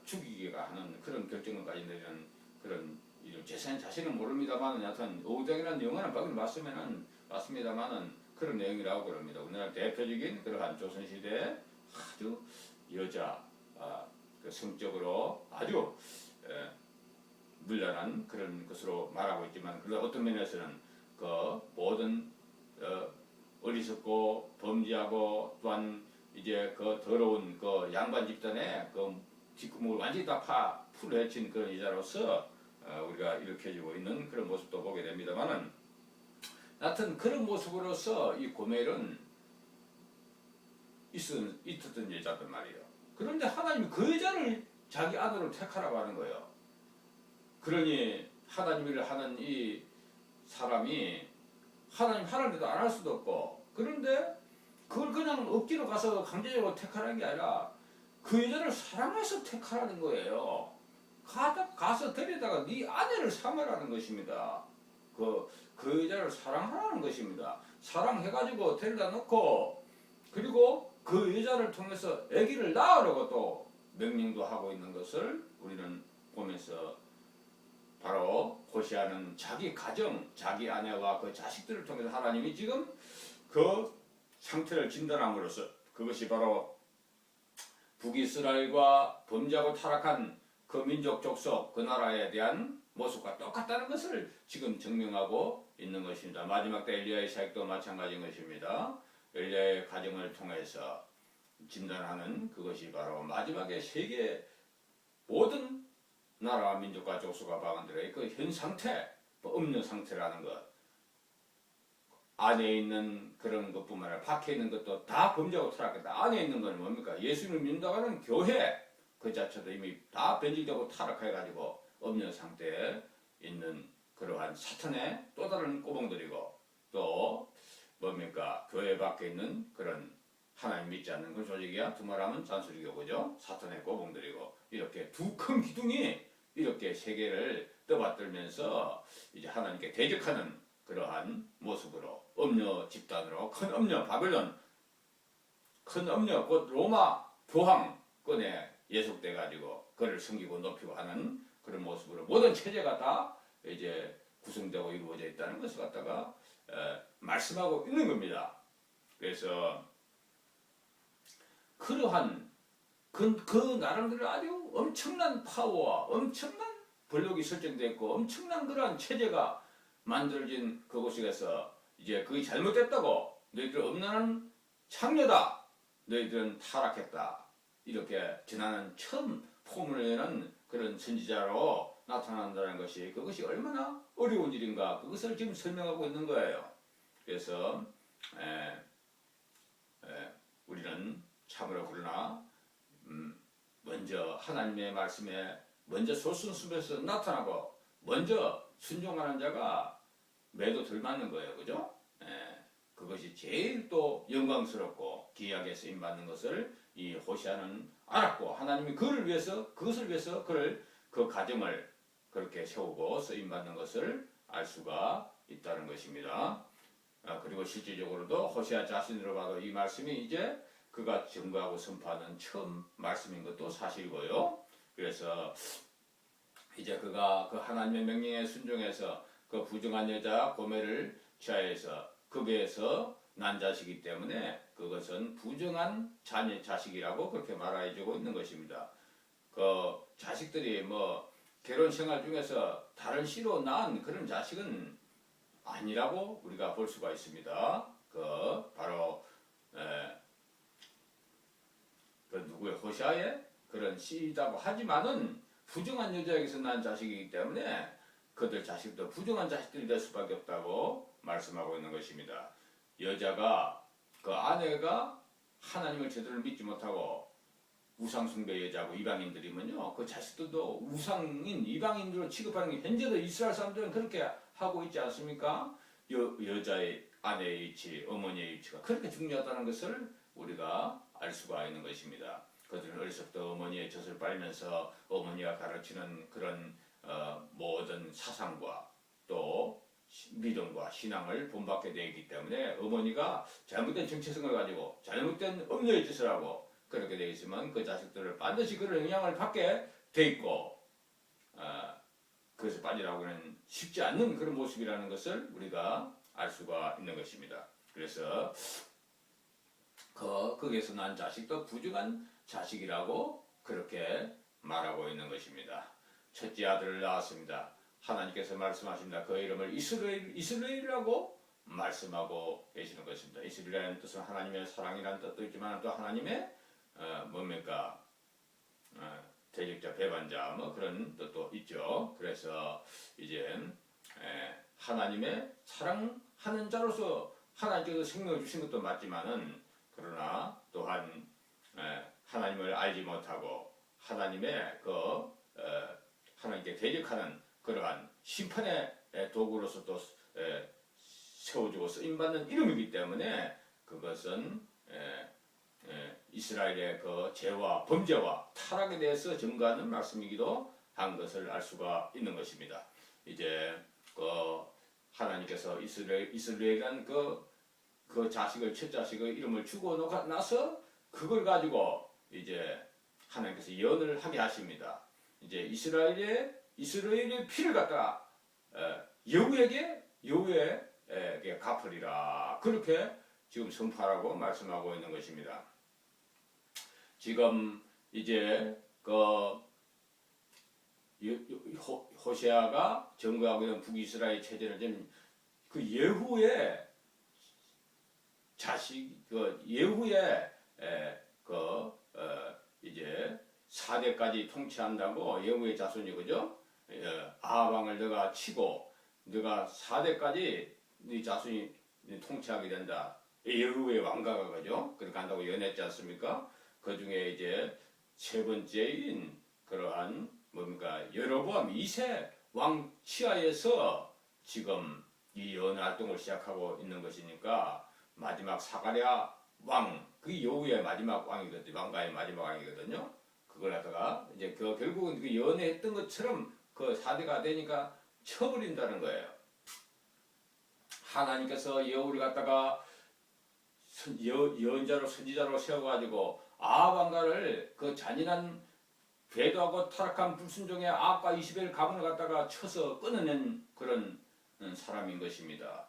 S1: 죽이기가 하는 그런 결정을까지 내리는 그런 재산 자신은 모릅니다만은 여하튼 오동이라는 영화는 방금 봤습니다만은 그런 내용이라고 그럽니다. 우리나라 대표적인 그러한 조선시대 아주 여자 그 성적으로 아주 물란한 그런 것으로 말하고 있지만, 그러나 어떤 면에서는 그 모든 어리석고 범죄하고 또한 이제 그 더러운 그 양반 집단의 그 뒷구멍을 완전히 다 풀어헤친 그런 여자로서 우리가 일으켜지고 있는 그런 모습도 보게 됩니다만은, 하여튼 그런 모습으로서 이 고멜은 있었던 여자단 말이에요. 그런데 하나님이 그 여자를 자기 아들로 택하라고 하는 거예요. 그러니 하나님 일을 하는 이 사람이 하나님 하라는데도 안 할 수도 없고, 그런데 그걸 그냥 억지로 가서 강제적으로 택하라는 게 아니라 그 여자를 사랑해서 택하라는 거예요. 가서 데려다가 네 아내를 삼으라는 것입니다. 그 여자를 사랑하라는 것입니다. 사랑해가지고 데려다 놓고, 그리고 그 여자를 통해서 아기를 낳으라고 또 명령도 하고 있는 것을 우리는 보면서, 바로 호세아는 자기 가정, 자기 아내와 그 자식들을 통해서 하나님이 지금 그 상태를 진단함으로써, 그것이 바로 북이스라엘과 범죄하고 타락한 그 민족 족속 그 나라에 대한 모습과 똑같다는 것을 지금 증명하고 있는 것입니다. 마지막 때 엘리야의 사역도 마찬가지인 것입니다. 엘리야의 가정을 통해서 진단하는 그것이 바로 마지막에 세계 모든 나라와 민족과 족속과 방언들의 그 현 상태, 없는 상태라는 것, 안에 있는 그런 것뿐만 아니라 밖에 있는 것도 다 범죄하고 타락했다. 안에 있는 건 뭡니까? 예수님을 믿는다고 하는 교회 그 자체도 이미 다 변질되고 타락해가지고 없는 상태에 있는 그러한 사탄의 또 다른 꼬봉들이고, 또 뭡니까? 교회 밖에 있는 그런 하나님 믿지 않는 그 조직이야, 두말하면 잔소리고, 그죠? 사탄의 꼬봉들이고, 이렇게 두 큰 기둥이 이렇게 세계를 떠받들면서 이제 하나님께 대적하는 그러한 모습으로, 음녀 집단으로, 큰 음녀 바벨론, 큰 음녀 곧 로마 교황권에 예속돼 가지고 그를 섬기고 높이고 하는 그런 모습으로 모든 체제가 다 이제 구성되고 이루어져 있다는 것을 갖다가 말씀하고 있는 겁니다. 그래서 그러한 그 나름대로 아주 엄청난 파워와 엄청난 권력이 설정되어 있고 엄청난 그러한 체제가 만들어진 그곳에서 이제 그게 잘못됐다고, 너희들 엄난한 창녀다, 너희들은 타락했다, 이렇게 전하는 처음 포문을 여는 그런 선지자로 나타난다는 것이, 그것이 얼마나 어려운 일인가, 그것을 지금 설명하고 있는 거예요. 그래서 우리는 참으로 그러나 먼저 하나님의 말씀에 먼저 솔선수범해서 나타나고 먼저 순종하는 자가 매도 덜 맞는 거예요. 그죠? 그것이 제일 또 영광스럽고 귀하게 쓰임받는 것을 이 호세아는 알았고, 하나님이 그것을 위해서 그를 그 가정을 그렇게 세우고 쓰임받는 것을 알 수가 있다는 것입니다. 그리고 실질적으로도 호세아 자신으로 봐도 이 말씀이 이제 그가 증거하고 선포하는 처음 말씀인 것도 사실이고요. 그래서 이제 그가 그 하나님의 명령에 순종해서 그 부정한 여자 고멜을 취하해서 거기에서 난 자식이기 때문에 그것은 부정한 자식이라고 그렇게 말해주고 있는 것입니다. 그 자식들이 뭐 결혼 생활 중에서 다른 씨로 낳은 그런 자식은 아니라고 우리가 볼 수가 있습니다. 그 바로 그 누구의 호세아의 그런 씨라고 하지만은 부정한 여자에게서 난 자식이기 때문에 그들 자식도 부정한 자식들이 될 수밖에 없다고 말씀하고 있는 것입니다. 여자가 그 아내가 하나님을 제대로 믿지 못하고 우상숭배 여자고 이방인들이면요, 그 자식들도 우상인 이방인으로 취급하는 게 현재도 이스라엘 사람들은 그렇게 하고 있지 않습니까? 여자의 아내의 위치, 어머니의 위치가 그렇게 중요하다는 것을 우리가 알 수가 있는 것입니다. 그들은 어려서부터 어머니의 젖을 빨면서 어머니가 가르치는 그런 모든 사상과 또 믿음과 신앙을 본받게 되어 있기 때문에, 어머니가 잘못된 정체성을 가지고 잘못된 음녀의 짓을 하고 그렇게 되어 있으면 그 자식들을 반드시 그런 영향을 받게 돼 있고, 그것을 빠지라고는 쉽지 않는 그런 모습이라는 것을 우리가 알 수가 있는 것입니다. 그래서 거기에서 난 자식도 부정한 자식이라고 그렇게 말하고 있는 것입니다. 첫째 아들을 낳았습니다. 하나님께서 말씀하십니다. 그 이름을 이스라엘이라고 말씀하고 계시는 것입니다. 이스라엘이라는 뜻은 하나님의 사랑이라는 뜻도 있지만 또 하나님의 뭡니까? 대적자, 배반자 뭐 그런 뜻도 있죠. 그래서 이제 하나님의 사랑하는 자로서 하나님께서 생명을 주신 것도 맞지만은 그러나 또한 하나님을 알지 못하고 하나님의 하나님께 대적하는 그러한 심판의 도구로서 또 세워주고 쓰임받는 이름이기 때문에 그것은 이스라엘의 그 죄와 범죄와 타락에 대해서 증거하는 말씀이기도 한 것을 알 수가 있는 것입니다. 이제 하나님께서 이스라엘이란 그 자식을 첫 자식의 이름을 주고 나서 그걸 가지고 이제 하나님께서 예언을 하게 하십니다. 이제 이스라엘의 피를 갖다가 여우에게 갚으리라 그렇게 지금 선포하라고 말씀하고 있는 것입니다. 지금 이제 호세아가 점거하고 있는 북이스라엘 체제는 지금 그 예후의 자식 예후의 이제 4대까지 통치한다고 예후의 자손이 그죠? 아합왕을 너가 치고 너가 4대까지 네 자손이 통치하게 된다. 예후의 왕가가 그죠? 그렇게 한다고 연했지 않습니까? 그 중에 이제 세 번째인 그러한 뭡니까? 여로보암 2세 왕 치하에서 지금 이 예언 활동을 시작하고 있는 것이니까 마지막 사가랴 왕, 그 여우의 마지막 왕이거든요. 왕가의 마지막 왕이거든요. 그걸 하다가 이제 결국은 그 예언했던 것처럼 그 4대가 되니까 쳐버린다는 거예요. 하나님께서 여우를 갖다가 예언자로 선지자로 세워가지고 아합 왕가를 그 잔인한 배도하고 타락한 불순종의 아합과 이시벨 가문을 갖다가 쳐서 끊어낸 그런 사람인 것입니다.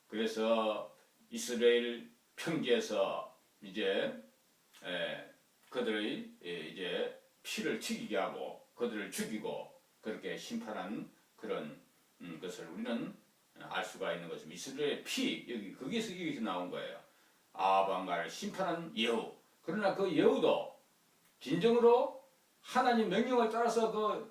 S1: 그래서 이스라엘 평지에서 이제 그들의 이제 피를 튀기게 하고 그들을 죽이고 그렇게 심판한 그런 것을 우리는 알 수가 있는 것입니다. 이스라엘의 피 거기서 나온 거예요. 아합 왕가를 심판한 예후. 그러나 그 예후도 진정으로 하나님 명령을 따라서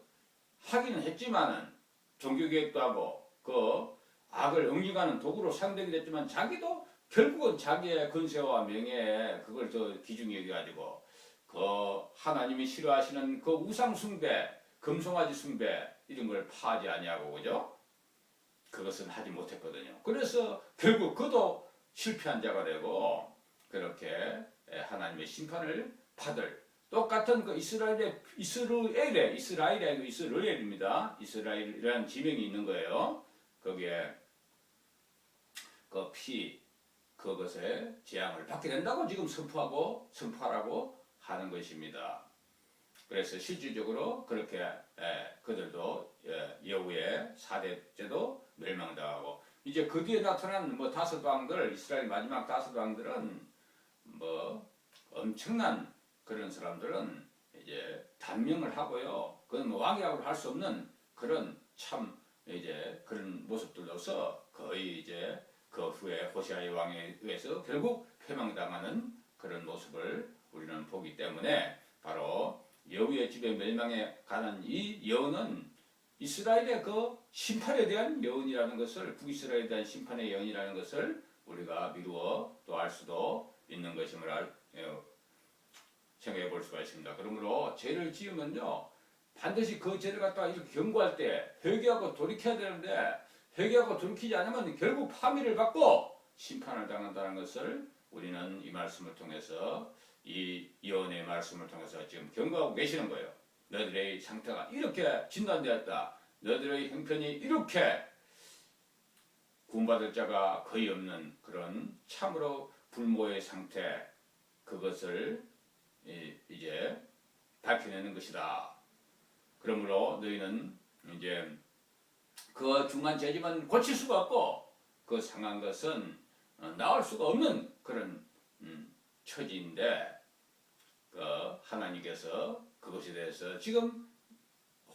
S1: 하기는 했지만은 종교개혁도 하고 악을 응징하는 도구로 사용되게 됐지만 자기도 결국은 자기의 근세와 명예에 그걸 더 기중히 여겨가지고 하나님이 싫어하시는 그 우상 숭배, 금송아지 숭배 이런 걸 파하지 아니하고 그죠? 그것은 하지 못했거든요. 그래서 결국 그도 실패한 자가 되고 그렇게 하나님의 심판을 받을 똑같은 그 이스라엘입니다. 이스라엘이라는 지명이 있는 거예요. 거기에 그것에 재앙을 받게 된다고 지금 선포하라고 하는 것입니다. 그래서 실질적으로 그렇게 그들도 여우의 4대째도 멸망당하고 이제 그 뒤에 나타난 다섯 왕들 이스라엘 마지막 다섯 왕들은 엄청난 그런 사람들은 이제 단명을 하고요. 그건 왕이라고 할 수 없는 그런 이제 그런 모습들로서 거의 이제 그 후에 호시아의 왕에 의해서 결국 패망당하는 그런 모습을 우리는 보기 때문에 바로 여우의 집에 멸망에 관한 이 예언은 이스라엘의 그 심판에 대한 예언이라는 것을 북이스라엘에 대한 심판의 예언이라는 것을 우리가 미루어 또 알 수도 있는 것임을 생각해 볼 수가 있습니다. 그러므로 죄를 지으면요 반드시 그 죄를 갖다가 이렇게 경고할 때 회개하고 돌이켜야 되는데 회개하고 돌이키지 않으면 결국 파미를 받고 심판을 당한다는 것을 우리는 이 말씀을 통해서 이 예언의 말씀을 통해서 지금 경고하고 계시는 거예요. 너희들의 상태가 이렇게 진단되었다. 너희들의 형편이 이렇게 구원받을 자가 거의 없는 그런 참으로 불모의 상태 그것을 이제 밝혀내는 것이다. 그러므로 너희는 이제 그 중한 죄지만 고칠 수가 없고 그 상한 것은 나을 수가 없는 그런 처지인데 하나님께서 그것에 대해서 지금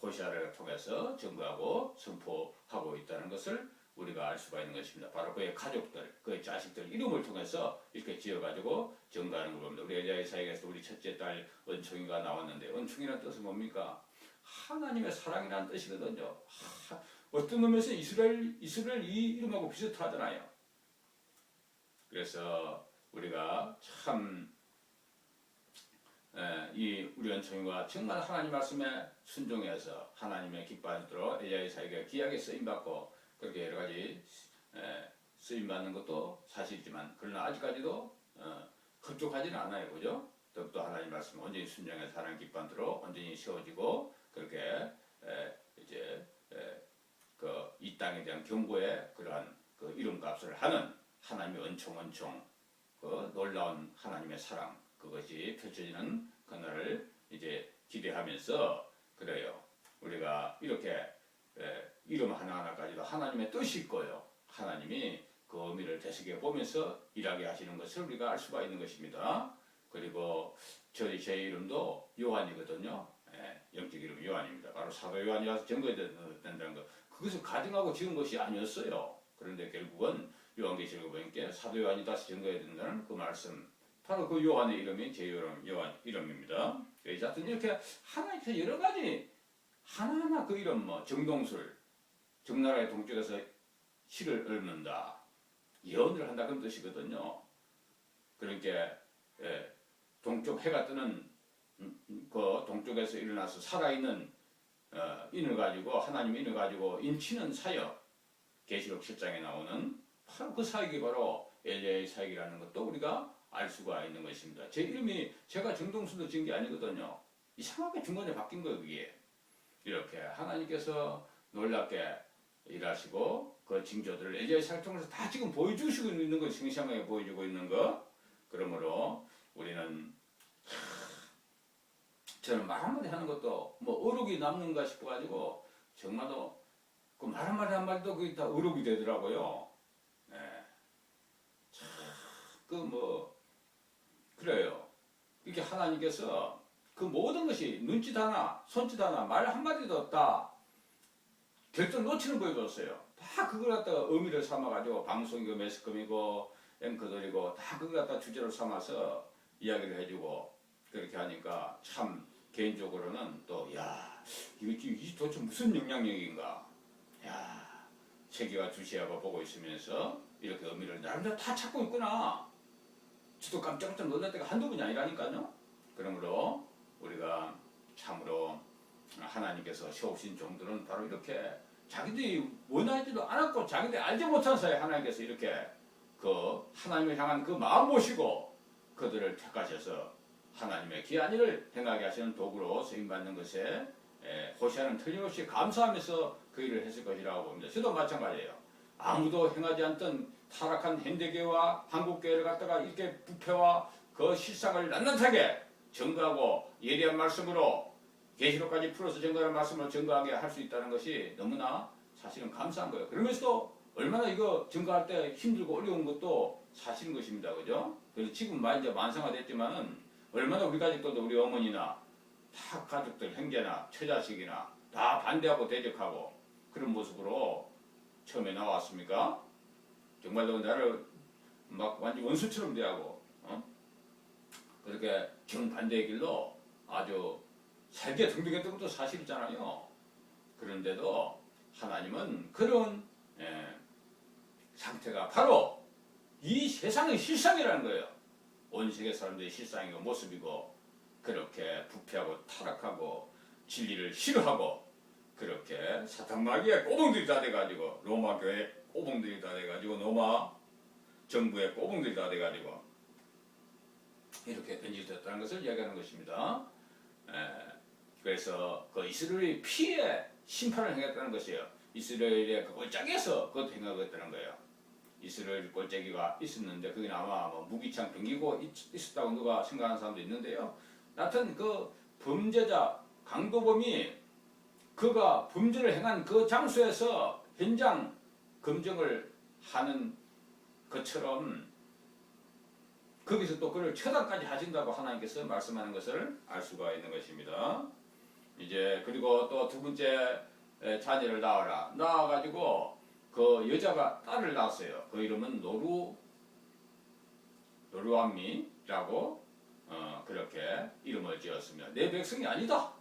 S1: 호시아를 통해서 증거하고 선포하고 있다는 것을 우리가 알 수가 있는 것입니다. 바로 그의 가족들, 그의 자식들 이름을 통해서 이렇게 지어가지고 증거하는 걸 봅니다. 우리 엘리야 이사야에서 우리 첫째 딸 은총이가 나왔는데 은총이라는 뜻은 뭡니까? 하나님의 사랑이라는 뜻이거든요. 어떤 의미에서 이스라엘 이 이름하고 비슷하잖아요. 그래서 우리가 참 우리 은총이가 정말 하나님 말씀에 순종해서 하나님의 기뻐하는 대로 엘리야 이사야에게 귀하게 쓰임받고 그렇게 여러 가지 쓰임받는 것도 사실이지만 그러나 아직까지도 흡족하지는 않아요. 그죠? 더욱더 하나님 말씀 온전히 순종해서 하나님 기뻐하는 대로 온전히 세워지고 그렇게 이제 그 이 땅에 대한 경고에 그러한 그 이름값을 하는 하나님의 은총 그 놀라운 하나님의 사랑 그것이 펼쳐지는 그날을 이제 기대하면서 그래요. 우리가 이렇게 이름 하나하나까지도 하나님의 뜻이 있고요. 하나님이 그 의미를 되새겨 보면서 일하게 하시는 것을 우리가 알 수가 있는 것입니다. 그리고 제 이름도 요한이거든요. 영적 이름 요한입니다. 바로 사도 요한이 와서 증거된다는 것. 그것을 가정하고 지은 것이 아니었어요. 그런데 결국은 요한계시록을 보니까 사도 요한이 다시 증거해야 된다는 그 말씀. 바로 그 요한의 이름이 제 이름, 요한 이름입니다. 그래서 하여튼 이렇게 하나님께서 여러 가지 하나하나 그 이름 정동술, 정나라의 동쪽에서 실을 읊는다. 예언을 한다 그런 뜻이거든요. 그러니까 동쪽 해가 뜨는 그 동쪽에서 일어나서 살아있는 인을 가지고 하나님 인을 가지고 인치는 사역 계시록 7장에 나오는 바로 그 사역이 바로 엘리야의 사역이라는 것도 우리가 알 수가 있는 것입니다. 제 이름이 제가 정동수도 지은 게 아니거든요. 이상하게 중간에 바뀐 거예요. 그게 이렇게 하나님께서 놀랍게 일하시고 그 징조들을 엘리야의 사역을 통해서 다 지금 보여주시고 있는 거 생생하게 보여주고 있는 거. 그러므로 우리는 저는 말 한마디 하는 것도 뭐 어록이 남는가 싶어가지고 정말로 그 말 한마디 한마디도 그게 다 어록이 되더라고요. 그 뭐 그래요. 이렇게 하나님께서 그 모든 것이 눈짓 하나, 손짓 하나, 말 한마디도 다 결정 놓치는 보여줬어요. 다 그걸 갖다가 의미를 삼아가지고 방송이고 매스컴이고 앵커들이고 다 그걸 갖다 주제로 삼아서 이야기를 해주고 그렇게 하니까 참 개인적으로는 또 이게 도대체 무슨 영향력인가. 세계가 주시하고 보고 있으면서 이렇게 의미를 나름대로 다 찾고 있구나. 저도 깜짝깜짝 놀랄 때가 한두 번이 아니라니까요. 그러므로 우리가 참으로 하나님께서 세우신 종들은 바로 이렇게 자기들이 원하지도 않았고 자기들이 알지 못한 사이에 하나님께서 이렇게 그 하나님을 향한 그 마음 모시고 그들을 택하셔서 하나님의 귀한 일을 행하게 하시는 도구로 쓰임받는 것에 호시아는 틀림없이 감사하면서 그 일을 했을 것이라고 봅니다. 저도 마찬가지예요. 아무도 행하지 않던 타락한 현대교회와 한국교회를 갖다가 이렇게 부패와 그 실상을 낱낱하게 증거하고 예리한 말씀으로 계시록까지 풀어서 증거하는 말씀을 증거하게 할 수 있다는 것이 너무나 사실은 감사한 거예요. 그러면서도 얼마나 이거 증거할 때 힘들고 어려운 것도 사실인 것입니다. 그죠? 그래서 지금 많이 이제 만성화됐지만은 얼마나 우리 가족들도 우리 어머니나 다 가족들 형제나 처자식이나 다 반대하고 대적하고 그런 모습으로 처음에 나왔습니까? 정말로 나를 막 완전 원수처럼 대하고 그렇게 정반대의 길로 아주 살게 등등했던 것도 사실이잖아요. 그런데도 하나님은 그런 상태가 바로 이 세상의 실상이라는 거예요. 온 세계 사람들의 실상이고 모습이고 그렇게 부패하고 타락하고 진리를 싫어하고 그렇게 사탄 마귀의 꼬봉들이 다 돼가지고 로마 교회 꼬봉들이 다 돼가지고 로마 정부의 꼬봉들이 다 돼가지고 이렇게 변질됐다는 것을 이야기하는 것입니다. 그래서 그 이스라엘의 피해 심판을 행했다는 것이에요. 이스라엘의 그 골짜기에서 그것도 행하겠다는 거예요. 이스라엘 골짜기가 있었는데 그게 아마 뭐 무기창 병기고 있었다고 누가 생각하는 사람도 있는데요. 하여튼 그 범죄자 강도범이 그가 범죄를 행한 그 장소에서 현장 검증을 하는 것처럼 거기서 또 그를 처단까지 하신다고 하나님께서 말씀하는 것을 알 수가 있는 것입니다. 이제 그리고 또 두 번째 자녀를 낳아가지고 그 여자가 딸을 낳았어요. 그 이름은 노루암미라고 그렇게 이름을 지었으며 내 백성이 아니다.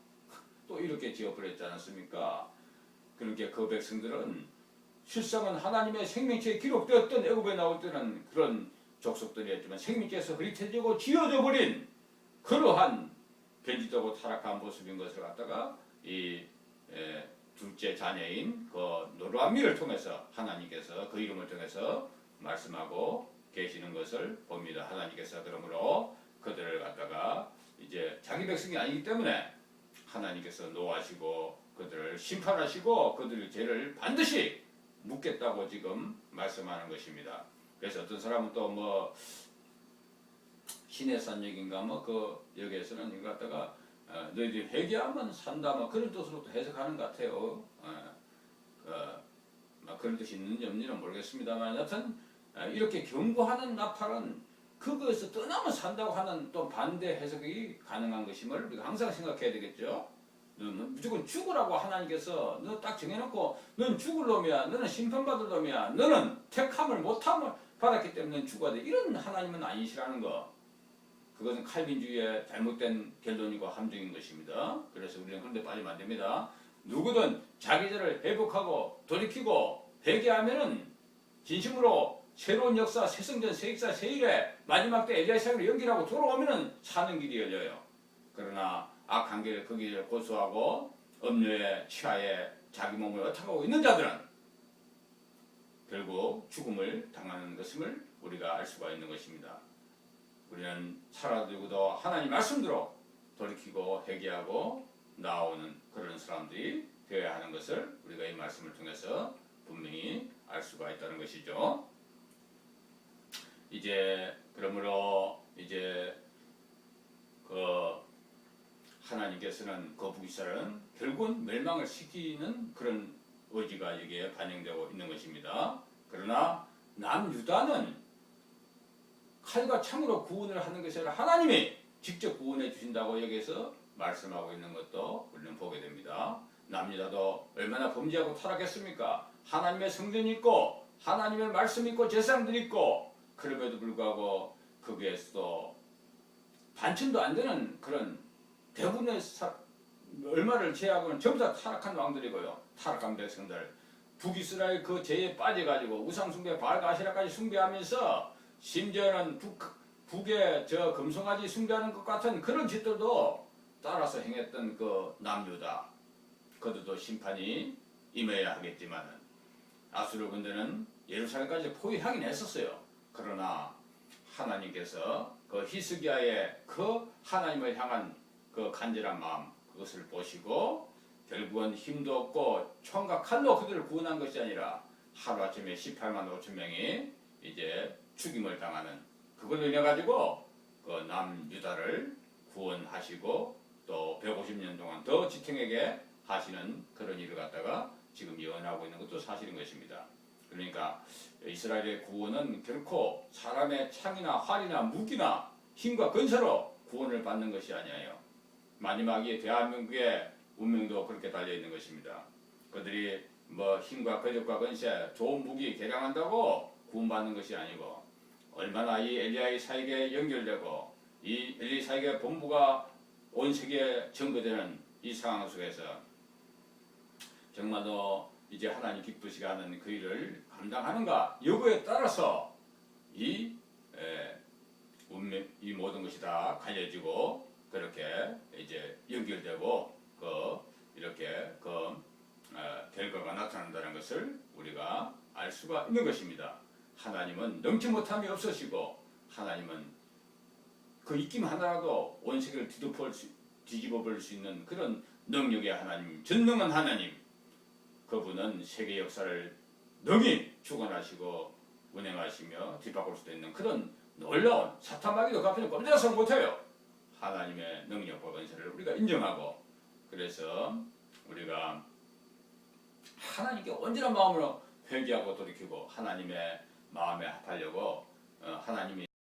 S1: 또 이렇게 지어버렸지 않았습니까? 그렇게 그 백성들은 실상은 하나님의 생명체에 기록되었던 애굽에 나올 때는 그런 족속들이었지만 생명체에서 흐릿해지고 지어져 버린 그러한 변질되고 타락한 모습인 것을 갖다가 이 둘째 자녀인 그 노루암미를 통해서 하나님께서 그 이름을 통해서 말씀하고 계시는 것을 봅니다. 하나님께서 그러므로 그들을 갖다가 이제 자기 백성이 아니기 때문에 하나님께서 노하시고 그들을 심판하시고 그들의 죄를 반드시 묻겠다고 지금 말씀하는 것입니다. 그래서 어떤 사람은 또 뭐 시내산 얘기인가 뭐 그 여기에서는 이거 갖다가 너희들이 회개하면 산다 뭐 그런 뜻으로 또 해석하는 것 같아요. 그런 뜻이 있는지 없는지는 모르겠습니다만 여튼 이렇게 경고하는 나팔은 그것에서 떠나면 산다고 하는 또 반대 해석이 가능한 것임을 우리가 항상 생각해야 되겠죠. 너는 무조건 죽으라고 하나님께서 너 딱 정해놓고 너는 죽을 놈이야, 너는 심판받을 놈이야, 너는 택함을 못함을 받았기 때문에 넌 죽어야 돼. 이런 하나님은 아니시라는 거. 그것은 칼빈주의의 잘못된 결론이고 함정인 것입니다. 그래서 우리는 그런 데 빠지면 안 됩니다. 누구든 자기 죄를 회복하고 돌이키고 회개하면은 진심으로 새로운 역사, 새성전, 새익사, 새일에 마지막 때 엘리야 사역을 연기하고 돌아오면은 사는 길이 열려요. 그러나 악한 길을 그 길을 고수하고 음료에 취하에 자기 몸을 어떡하고 있는 자들은 결국 죽음을 당하는 것임을 우리가 알 수가 있는 것입니다. 우리는 살아들고도 하나님 말씀대로 돌이키고 회개하고 나오는 그런 사람들이 되어야 하는 것을 우리가 이 말씀을 통해서 분명히 알 수가 있다는 것이죠. 이제 그러므로 이제 그 하나님께서는 그 북이스라엘은 결국은 멸망을 시키는 그런 의지가 여기에 반영되고 있는 것입니다. 그러나 남유다는 칼과 창으로 구원을 하는 것이 아니라 하나님이 직접 구원해 주신다고 여기에서 말씀하고 있는 것도 우리는 보게 됩니다. 남유다도 얼마나 범죄하고 타락했습니까? 하나님의 성전이 있고 하나님의 말씀이 있고 제사장들이 있고 그럼에도 불구하고 거기에서도 반천도 안 되는 그런 대부분의 얼마를 제하고는 전부 다 타락한 왕들이고요. 타락한 백성들. 북이스라엘 그 죄에 빠져가지고 우상숭배 바알가시라까지 숭배하면서 심지어는 북의 저 금송아지 숭배하는 것 같은 그런 짓들도 따라서 행했던 그 남유다. 그들도 심판이 임해야 하겠지만은 아수르 군대는 예루살렘까지 포위하긴 했었어요. 그러나 하나님께서 그 히스기야의 그 하나님을 향한 그 간절한 마음 그것을 보시고 결국은 힘도 없고 총과 칼로 그들을 구원한 것이 아니라 하루아침에 18만 5천 명이 이제 죽임을 당하는 그걸로 인해 가지고 그 남유다를 구원하시고 또 150년 동안 더 지탱에게 하시는 그런 일을 갖다가 지금 예언하고 있는 것도 사실인 것입니다. 그러니까 이스라엘의 구원은 결코 사람의 창이나 활이나 무기나 힘과 건설로 구원을 받는 것이 아니에요. 마지막에 대한민국의 운명도 그렇게 달려있는 것입니다. 그들이 뭐 힘과 거적과 건세, 좋은 무기 개량한다고 구원받는 것이 아니고 얼마나 이 엘리야의 사역에 연결되고 이 엘리 사역의 본부가 온 세계에 전거되는 이 상황 속에서 정말로 이제 하나님 기쁘시게 하는 그 일을 감당하는가 여부에 따라서 이 모든 것이 다 갈려지고 그렇게 이제 연결되고 이렇게 결과가 나타난다는 것을 우리가 알 수가 있는 것입니다. 하나님은 넘지 못함이 없으시고 하나님은 그 입김 하나라도 온 세계를 뒤집어 버릴 수 있는 그런 능력의 하나님, 전능한 하나님. 그분은 세계 역사를 능히 주관하시고 운행하시며 뒤바꿀 수도 있는 그런 놀라운 사탄마귀도 그 앞에서 꼼짝을 못해요. 하나님의 능력과 권세를 우리가 인정하고 그래서 우리가 하나님께 온전한 마음으로 회개하고 돌이키고 하나님의 마음에 합하려고 하나님이